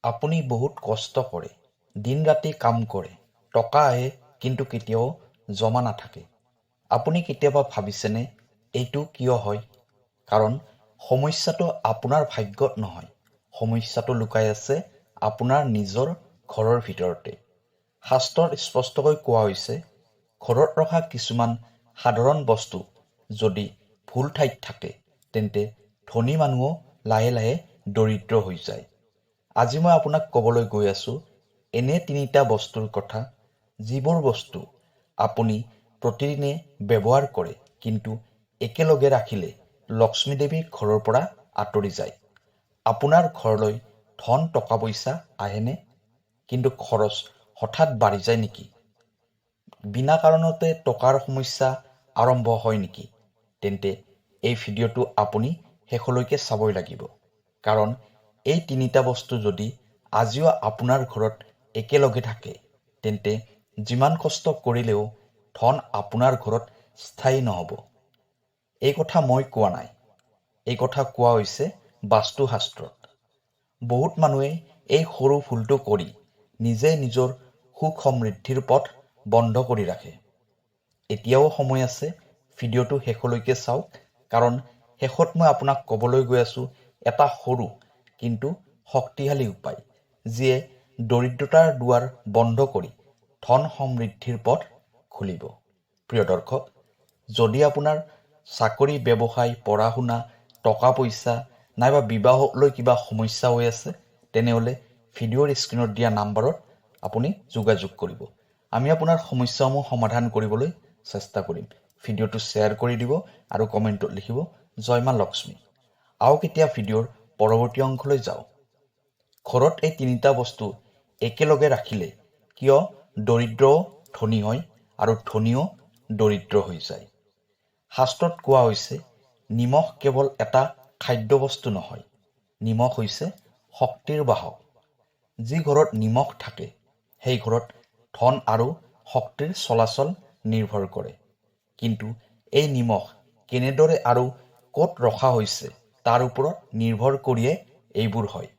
আপুনি বহুত কষ্ট কৰে, দিন ৰাতি কাম কৰে, টকা আহে কিন্তু কেতিয়াও জমা নাথাকে। আপুনি কেতিয়াবা ভাবিছেনে এইটো কিয় হয়? কাৰণ সমস্যাটো আপোনাৰ ভাগ্যত নহয়, সমস্যাটো লুকাই আছে আপোনাৰ নিজৰ ঘৰৰ ভিতৰতে। শাস্ত্ৰত স্পষ্টকৈ কোৱা হৈছে, ঘৰত ৰখা কিছুমান সাধাৰণ বস্তু যদি ভুল ঠাইত থাকে, তেন্তে ধনী মানুহো লাহে লাহে দৰিদ্ৰ হৈ যায়। আজি মই আপোনাক ক'বলৈ গৈ আছোঁ এনে তিনিটা বস্তুৰ কথা, যিবোৰ বস্তু আপুনি প্ৰতিদিনে ব্যৱহাৰ কৰে, কিন্তু একেলগে ৰাখিলে লক্ষ্মী দেৱী ঘৰৰ পৰা আঁতৰি যায়। আপোনাৰ ঘৰলৈ ধন টকা পইচা আহেনে? কিন্তু খৰচ হঠাৎ বাঢ়ি যায় নেকি? বিনা কাৰণতে টকাৰ সমস্যা আৰম্ভ হয় নেকি? তেন্তে এই ভিডিঅ'টো আপুনি শেষলৈকে চাবই লাগিব। কাৰণ এই তিনিটা বস্তু যদি আজিও আপোনাৰ ঘৰত একেলগে থাকে, তেন্তে যিমান কষ্ট কৰিলেও ধন আপোনাৰ ঘৰত স্থায়ী নহ'ব। এই কথা মই কোৱা নাই, এই কথা কোৱা হৈছে বাস্তুশাস্ত্ৰত। বহুত মানুহে এই সৰু ভুলটো কৰি নিজে নিজৰ সুখ সমৃদ্ধিৰ পথ বন্ধ কৰি ৰাখে। এতিয়াও সময় আছে, ভিডিঅ'টো শেষলৈকে চাওক, কাৰণ শেষত মই আপোনাক ক'বলৈ গৈ আছোঁ এটা সৰু কিন্তু শক্তিশালী উপায়, যিয়ে দৰিদ্ৰতাৰ দুৱাৰ বন্ধ কৰি ধন সমৃদ্ধিৰ পথ খুলিব। প্ৰিয় দৰ্শক, যদি আপোনাৰ চাকৰি, ব্যৱসায়, পঢ়া শুনা, টকা পইচা নাইবা বিবাহক লৈ কিবা সমস্যা হৈ আছে, তেনেহ'লে ভিডিঅ'ৰ স্ক্ৰীণত দিয়া নাম্বাৰত আপুনি যোগাযোগ কৰিব। আমি আপোনাৰ সমস্যাসমূহ সমাধান কৰিবলৈ চেষ্টা কৰিম। ভিডিঅ'টো শ্বেয়াৰ কৰি দিব আৰু কমেণ্টত লিখিব জয় মা লক্ষ্মী। আহক এতিয়া ভিডিঅ'ৰ পৰৱৰ্তী অংশলৈ যাওঁ। ঘৰত এই তিনিটা বস্তু একেলগে ৰাখিলে কিয় দৰিদ্ৰও ধনী হয় আৰু ধনীও দৰিদ্ৰ হৈ যায়? শাস্ত্ৰত কোৱা হৈছে, নিমখ কেৱল এটা খাদ্য বস্তু নহয়, নিমখ হৈছে শক্তিৰ বাহক। যি ঘৰত নিমখ থাকে, সেই ঘৰত ধন আৰু শক্তিৰ চলাচল নিৰ্ভৰ কৰে। কিন্তু এই নিমখ কেনেদৰে আৰু ক'ত ৰখা হৈছে তাৰ ওপৰত নিৰ্ভৰ কৰিয়ে এইবোৰ হয়।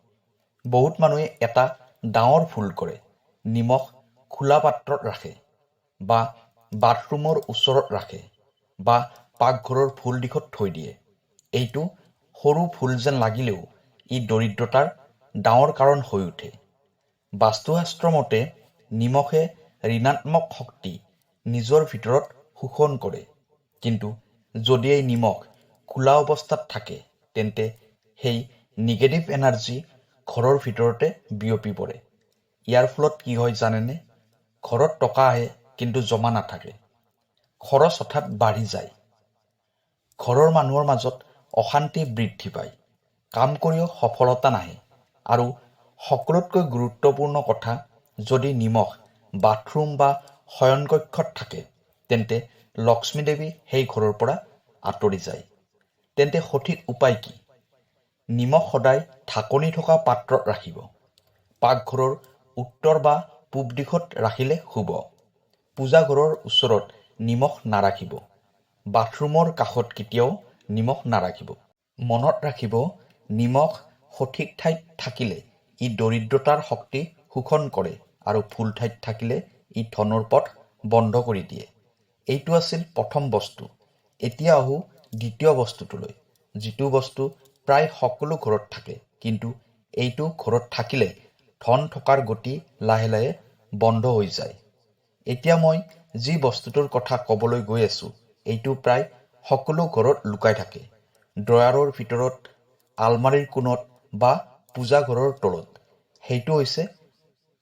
বহুত মানুহে এটা ডাঙৰ ভুল কৰে, নিমখ খোলা পাত্ৰত ৰাখে, বা বাথৰুমৰ ওচৰত ৰাখে, বা পাকঘৰৰ ভুল দিশত থৈ দিয়ে। এইটো সৰু ভুল যেন লাগিলেও ই দৰিদ্ৰতাৰ ডাঙৰ কাৰণ হৈ উঠে। বাস্তুশাস্ত্ৰ মতে নিমখে ঋণাত্মক শক্তি নিজৰ ভিতৰত শোষণ কৰে। কিন্তু যদি এই নিমখ খোলা অৱস্থাত থাকে, তেন্তে সেই নিগেটিভ এনাৰ্জি ঘৰৰ ভিতৰতে বিয়পি পৰে। ইয়াৰ ফলত কি হয় জানেনে? ঘৰত টকা আহে কিন্তু জমা নাথাকে। খৰচ হঠাৎ বাঢ়ি যায়। ঘৰৰ মানুহৰ মাজত অশান্তি বৃদ্ধি পায়। কাম কৰিও সফলতা নাহে। আৰু সকলোতকৈ গুৰুত্বপূৰ্ণ কথা, যদি নিমখ বাথৰুম বা শয়নকক্ষত থাকে, তেন্তে লক্ষ্মী দেৱী সেই ঘৰৰ পৰা আঁতৰি যায়। তেন্তে সঠিক উপায় কি? নিমখ সদায় ঢাকনি থকা পাত্ৰত ৰাখিব। পাকঘৰৰ উত্তৰ বা পূব দিশত ৰাখিলে শুভ। পূজাঘৰৰ ওচৰত নিমখ নাৰাখিব। বাথৰুমৰ কাষত কেতিয়াও নিমখ নাৰাখিব। মনত ৰাখিব, নিমখ সঠিক ঠাইত থাকিলে ই দৰিদ্ৰতাৰ শক্তি শোষণ কৰে আৰু ভুল ঠাইত থাকিলে ই ধনৰ পথ বন্ধ কৰি দিয়ে। এইটো আছিল প্ৰথম বস্তু। এতিয়া আহোঁ দ্বিতীয় বস্তুটোলৈ, যিটো বস্তু প্ৰায় সকলো ঘৰত থাকে, কিন্তু এইটো ঘৰত থাকিলে ধন থকাৰ গতি লাহে লাহে বন্ধ হৈ যায়। এতিয়া মই যি বস্তুটোৰ কথা ক'বলৈ গৈ আছোঁ, এইটো প্ৰায় সকলো ঘৰত লুকাই থাকে। ড্ৰয়াৰৰ ভিতৰত, আলমাৰীৰ কোণত বা পূজাঘৰৰ তলত। সেইটো হৈছে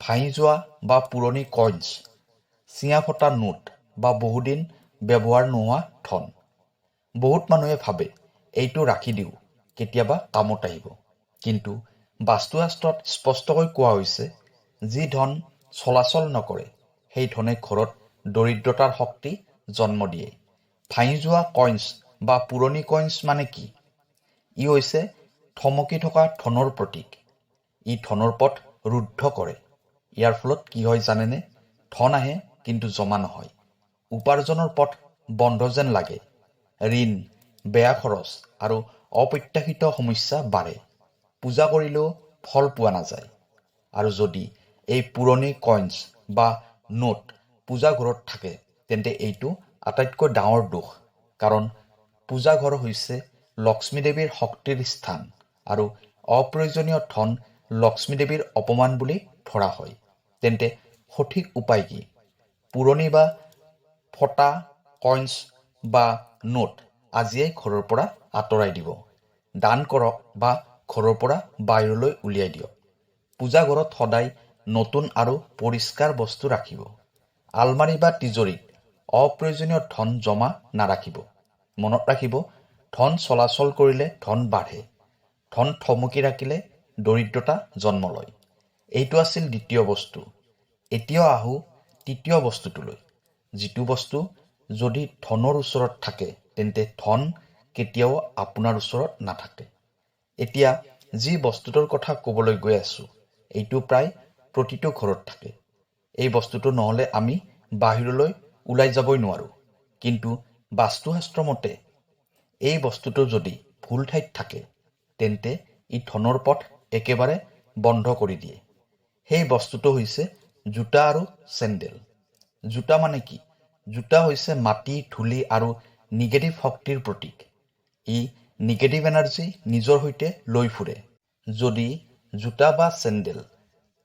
ভাঙি যোৱা বা পুৰণি কইনছ, চিঙা ফটা নোট বা বহুদিন ব্যৱহাৰ নোহোৱা ধন। বহুত মানুহে ভাবে এইটো ৰাখি দিওঁ, কেতিয়াবা কামত আহিব। কিন্তু বাস্তুশাস্ত্ৰত স্পষ্টকৈ কোৱা হৈছে, যি ধন চলাচল নকৰে, সেই ধনে ঘৰত দৰিদ্ৰতাৰ শক্তি জন্ম দিয়ে। ভাঙি যোৱা কইনছ বা পুৰণি কইনছ মানে কি? ই হৈছে থমকি থকা ধনৰ প্ৰতীক। ই ধনৰ পথ ৰুদ্ধ কৰে। ইয়াৰ ফলত কি হয় জানেনে? ধন আহে কিন্তু জমা নহয়। উপাৰ্জনৰ পথ বন্ধ যেন লাগে। ঋণ, বেয়া খৰচ আৰু অপ্ৰত্যাশিত সমস্যা বাঢ়ে। পূজা কৰিলেও ফল পোৱা নাযায়। আৰু যদি এই পুৰণি কইন্স বা নোট পূজা ঘৰত থাকে তেন্তে এইটো আটাইতকৈ ডাঙৰ দোষ। কাৰণ পূজা ঘৰ হৈছে লক্ষ্মী দেৱীৰ শক্তিৰ স্থান আৰু অপ্ৰয়োজনীয় ধন লক্ষ্মী দেৱীৰ অপমান বুলি ধৰা হয়। তেন্তে সঠিক উপায় কি? পুৰণি বা ফটা কইন্স বা নোট আজিয়েই ঘৰৰ পৰা আঁতৰাই দিব। দান কৰক বা ঘৰৰ পৰা বাহিৰলৈ উলিয়াই দিয়ক। পূজা ঘৰত সদায় নতুন আৰু পৰিষ্কাৰ বস্তু ৰাখিব। আলমাৰী বা তিজোৰিত অপ্ৰয়োজনীয় ধন জমা নাৰাখিব। মনত ৰাখিব, ধন চলাচল কৰিলে ধন বাঢ়ে, ধন থমকি ৰাখিলে দৰিদ্ৰতা জন্ম লয়। এইটো আছিল দ্বিতীয় বস্তু। এতিয়া আহোঁ তৃতীয় বস্তুটোলৈ, যিটো বস্তু যদি ধনৰ ওচৰত থাকে তেন্তে ধন কেতিয়াও আপোনাৰ ওচৰত নাথাকে। এতিয়া যি বস্তুটোৰ কথা ক'বলৈ গৈ আছো, এইটো প্ৰায় প্ৰতিটো ঘৰত থাকে। এই বস্তুটো নহ'লে আমি বাহিৰলৈ ওলাই যাবই নোৱাৰোঁ। কিন্তু বাস্তুশাস্ত্ৰ মতে এই বস্তুটো যদি ভুল ঠাইত থাকে তেন্তে ই ধনৰ পথ একেবাৰে বন্ধ কৰি দিয়ে। সেই বস্তুটো হৈছে জোতা আৰু চেণ্ডেল। জোতা মানে কি? জোতা হৈছে মাটি, ধূলি আৰু নিগেটিভ শক্তিৰ প্ৰতীক। ই নিগেটিভ এনাৰ্জি নিজৰ সৈতে লৈ ফুৰে। যদি জোতা বা চেণ্ডেল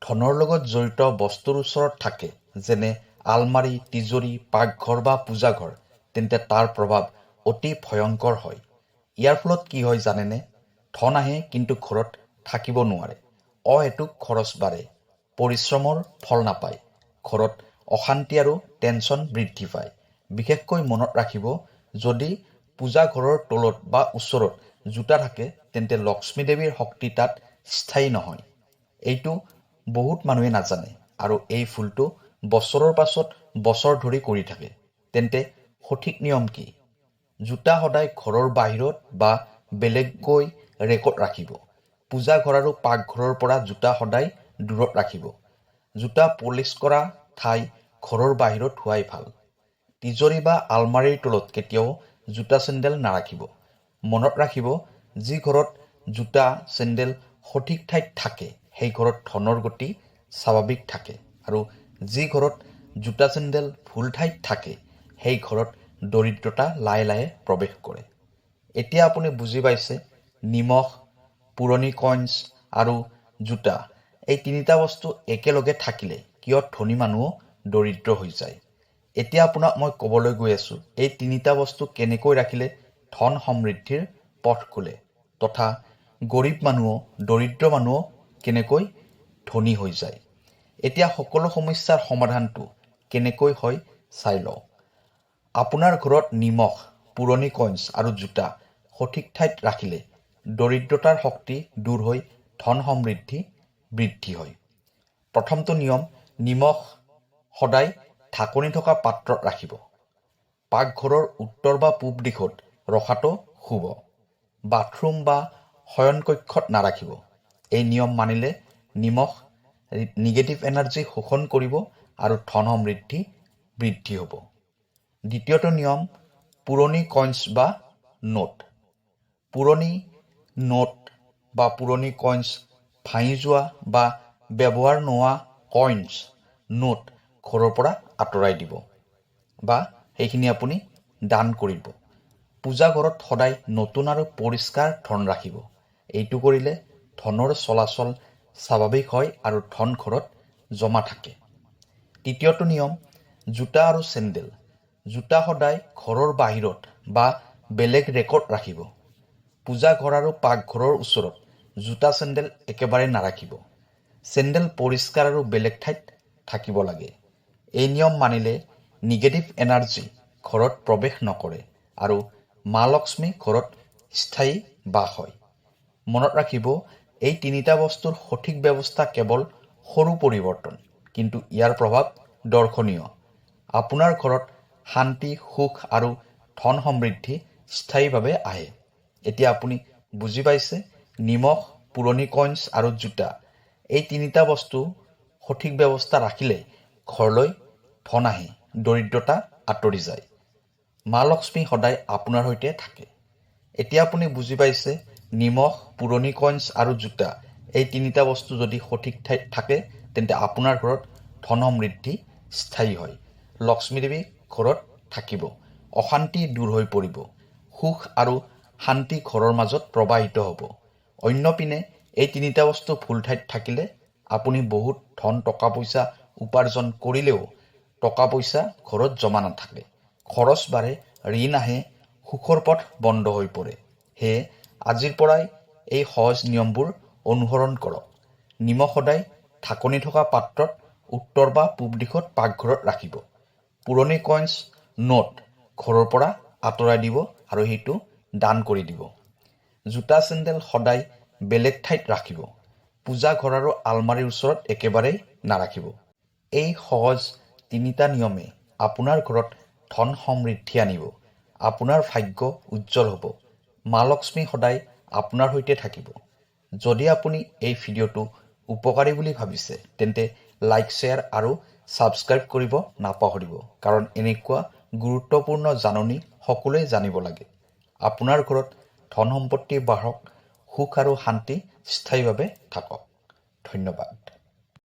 ধনৰ লগত জড়িত বস্তুৰ ওচৰত থাকে, যেনে আলমাৰী, তিজোৰি, পাকঘৰ বা পূজাঘৰ, তেন্তে তাৰ প্ৰভাৱ অতি ভয়ংকৰ হয়। ইয়াৰ ফলত কি হয় জানেনে? ধন আহে কিন্তু ঘৰত থাকিব নোৱাৰে। অহেতুক খৰচ বাঢ়ে, পৰিশ্ৰমৰ ফল নাপায়, ঘৰত অশান্তি আৰু টেনচন বৃদ্ধি পায়। বিশেষকৈ মনত ৰাখিব, যদি পূজা ঘৰৰ তলত বা ওচৰত জোতা থাকে তেন্তে লক্ষ্মী দেৱীৰ শক্তি তাত স্থায়ী নহয়। এইটো বহুত মানুহে নাজানে আৰু এই ভুলটো বছৰৰ পাছত বছৰ ধৰি কৰি থাকে। তেন্তে সঠিক নিয়ম কি? জোতা সদায় ঘৰৰ বাহিৰত বা বেলেগকৈ ৰেকত ৰাখিব। পূজা ঘৰ আৰু পাকঘৰৰ পৰা জোতা সদায় দূৰত ৰাখিব। জোতা পলিচ কৰা ঠাই ঘৰৰ বাহিৰত হোৱাই ভাল। তিজোৰি বা আলমাৰীৰ তলত কেতিয়াও জোতা চেণ্ডেল নাৰাখিব। মনত ৰাখিব, যি ঘৰত জোতা চেণ্ডেল সঠিক ঠাইত থাকে সেই ঘৰত ধনৰ গতি স্বাভাৱিক থাকে, আৰু যি ঘৰত জোতা চেণ্ডেল ভুল ঠাইত থাকে সেই ঘৰত দৰিদ্ৰতা লাহে লাহে প্ৰৱেশ কৰে। এতিয়া আপুনি বুজি পাইছে, নিমখ, পুৰণি কইন্স আৰু জোতা এই তিনিটা বস্তু একেলগে থাকিলে কিয় ধনী মানুহো দৰিদ্ৰ হৈ যায়। এতিয়া আপোনাক মই ক'বলৈ গৈ আছো, এই তিনিটা বস্তু কেনেকৈ ৰাখিলে ধন সমৃদ্ধিৰ পথ খোলে, তথা গৰীব মানুহো দৰিদ্ৰ মানুহো কেনেকৈ ধনী হৈ যায়। এতিয়া সকলো সমস্যাৰ সমাধানটো কেনেকৈ হয় চাই লওঁ। আপোনাৰ ঘৰত নিমখ, পুৰণি কইন্স আৰু জোতা সঠিক ঠাইত ৰাখিলে দৰিদ্ৰতাৰ শক্তি দূৰ হৈ ধন সমৃদ্ধি বৃদ্ধি হয়। প্ৰথমটো নিয়ম, নিমখ সদায় ঢাকনি থকা পাত্ৰত ৰাখিব। পাকঘৰৰ উত্তৰ বা পূব দিশত ৰখাটো শুভ। বাথৰুম বা শয়নকক্ষত নাৰাখিব। এই নিয়ম মানিলে নিমখ নিগেটিভ এনাৰ্জি শোষণ কৰিব আৰু ধন সমৃদ্ধি বৃদ্ধি হ'ব। দ্বিতীয়টো নিয়ম, পুৰণি কইন্স বা নোট। পুৰণি নোট বা পুৰণি কইন্স, ভাঙি যোৱা বা ব্যৱহাৰ নোহোৱা কইন্স, নোট ঘৰৰ পৰা আঁতৰাই দিব বা সেইখিনি আপুনি দান কৰিব। পূজা ঘৰত সদায় নতুন আৰু পৰিষ্কাৰ ধন ৰাখিব। এইটো কৰিলে ধনৰ চলাচল স্বাভাৱিক হয় আৰু ধন ঘৰত জমা থাকে। তৃতীয়টো নিয়ম, জোতা আৰু চেণ্ডেল। জোতা সদায় ঘৰৰ বাহিৰত বা বেলেগ ৰেকত ৰাখিব। পূজা ঘৰ আৰু পাকঘৰৰ ওচৰত জোতা চেণ্ডেল একেবাৰে নাৰাখিব। চেণ্ডেল পৰিষ্কাৰ আৰু বেলেগ ঠাইত থাকিব লাগে। এই নিয়ম মানিলে নিগেটিভ এনাৰ্জি ঘৰত প্ৰৱেশ নকৰে আৰু মা লক্ষ্মী ঘৰত স্থায়ী বাস হয়। মনত ৰাখিব, এই তিনিটা বস্তুৰ সঠিক ব্যৱস্থা কেৱল সৰু পৰিৱৰ্তন, কিন্তু ইয়াৰ প্ৰভাৱ দৰ্শনীয়। আপোনাৰ ঘৰত শান্তি, সুখ আৰু ধন সমৃদ্ধি স্থায়ীভাৱে আহে। এতিয়া আপুনি বুজি পাইছে, নিমখ, পুৰণি কইন্স আৰু জোতা এই তিনিটা বস্তু সঠিক ব্যৱস্থা ৰাখিলে ঘৰলৈ ধন আহে, দৰিদ্ৰতা আঁতৰি যায়, মা লক্ষ্মী সদায় আপোনাৰ সৈতে থাকে। এতিয়া আপুনি বুজি পাইছে, নিমখ, পুৰণি কইন্স আৰু জোতা এই তিনিটা বস্তু যদি সঠিক ঠাইত থাকে তেন্তে আপোনাৰ ঘৰত ধন সমৃদ্ধি স্থায়ী হয়। লক্ষ্মী দেৱী ঘৰত থাকিব, অশান্তি দূৰ হৈ পৰিব, সুখ আৰু শান্তি ঘৰৰ মাজত প্ৰবাহিত হ'ব। অন্যপিনে এই তিনিটা বস্তু ভুল ঠাইত থাকিলে আপুনি বহুত ধন টকা পইচা উপাৰ্জন কৰিলেও টকা পইচা ঘৰত জমা নাথাকে, খৰচ বাঢ়ে, ঋণ আহে, সুখৰ পথ বন্ধ হৈ পৰে। সেয়ে আজিৰ পৰাই এই সহজ নিয়মবোৰ অনুসৰণ কৰক। নিমখ সদায় ঢাকনি থকা পাত্ৰত উত্তৰ বা পূব দিশত পাকঘৰত ৰাখিব। পুৰণি কইনছ, নোট ঘৰৰ পৰা আঁতৰাই দিব আৰু সেইটো দান কৰি দিব। জোতা চেণ্ডেল সদায় বেলেগ ঠাইত ৰাখিব। পূজা ঘৰ আৰু আলমাৰীৰ ওচৰত একেবাৰেই নাৰাখিব। এই সহজ তিনিটা নিয়মে আপোনাৰ ঘৰত ধন সমৃদ্ধি আনিব। আপোনাৰ ভাগ্য উজ্জ্বল হ'ব। মা লক্ষ্মী সদায় আপোনাৰ সৈতে থাকিব। যদি আপুনি এই ভিডিঅ'টো উপকাৰী বুলি ভাবিছে তেন্তে লাইক, শ্বেয়াৰ আৰু ছাবস্ক্ৰাইব কৰিব নাপাহৰিব, কাৰণ এনেকুৱা গুৰুত্বপূৰ্ণ জাননী সকলোৱে জানিব লাগে। আপোনাৰ ঘৰত ধন সম্পত্তি বাঢ়ক, সুখ আৰু শান্তি স্থায়ীভাৱে থাকক। ধন্যবাদ।